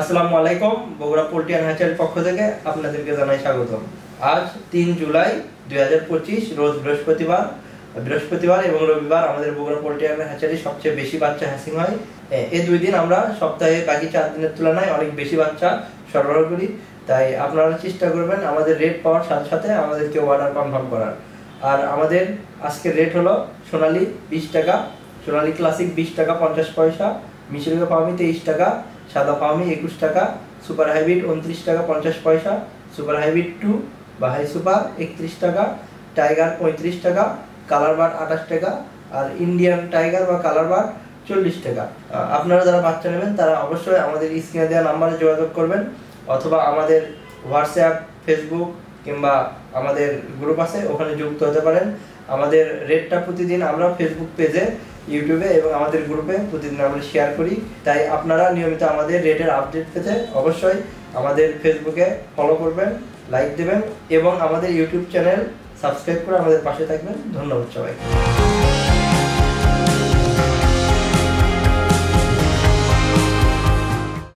আসসালামু আলাইকুম। Bogura poultry and হ্যাচারির পক্ষ থেকে আপনাদেরকে জানাই স্বাগতম। আজ 3 জুলাই 2025 রোজ বৃহস্পতিবার এবং রবিবার আমাদের বগুড়া পোল্ট্রি অ্যান্ড হ্যাচারি সবচেয়ে বেশি বাচ্চা হ্যাচিং হয়। এই 2 দিন আমরা সপ্তাহে বাকি 4 দিনের তুলনায় অনেক বেশি বাচ্চা সরবরাহ করি। তাই আপনারা চেষ্টা করবেন আমাদের রেট পাওয়ার সাথে সাথে আমাদেরকে অর্ডার কনফার্ম করার। আর আমাদের আজকের রেট হলো সোনালী 20 টাকা, সোনালী ক্লাসিক 20 টাকা 50 পয়সা, মিশরীয় ফার্মি 23 টাকা, সাদা ফার্মি 21 টাকা, সুপার হাইব্রিড 29 টাকা 50 পয়সা, সুপার হাইব্রিড 2 বা হাই সুপার 31 টাকা, টাইগার 35 টাকা, কালার বার্ড 28 টাকা, আর ইন্ডিয়ান টাইগার বা কালার বার্ড 40 টাকা। আপনারা যারা বাচ্চা নেবেন তারা অবশ্যই আমাদের স্ক্রিনে দেওয়া নাম্বারে যোগাযোগ করবেন, অথবা আমাদের হোয়াটসঅ্যাপ, ফেসবুক কিংবা আমাদের গ্রুপ আছে ওখানে যুক্ত হতে পারেন। আমাদের রেটটা প্রতিদিন আমরা ফেসবুক পেজে, ইউটিউবে এবং আমাদের গ্রুপে প্রতিদিন আমরা শেয়ার করি। তাই আপনারা নিয়মিত আমাদের রেটের আপডেট পেতে অবশ্যই আমাদের ফেসবুকে ফলো করবেন, লাইক দেবেন এবং আমাদের ইউটিউব চ্যানেল সাবস্ক্রাইব করে আমাদের পাশে থাকবেন। ধন্যবাদ সবাইকে।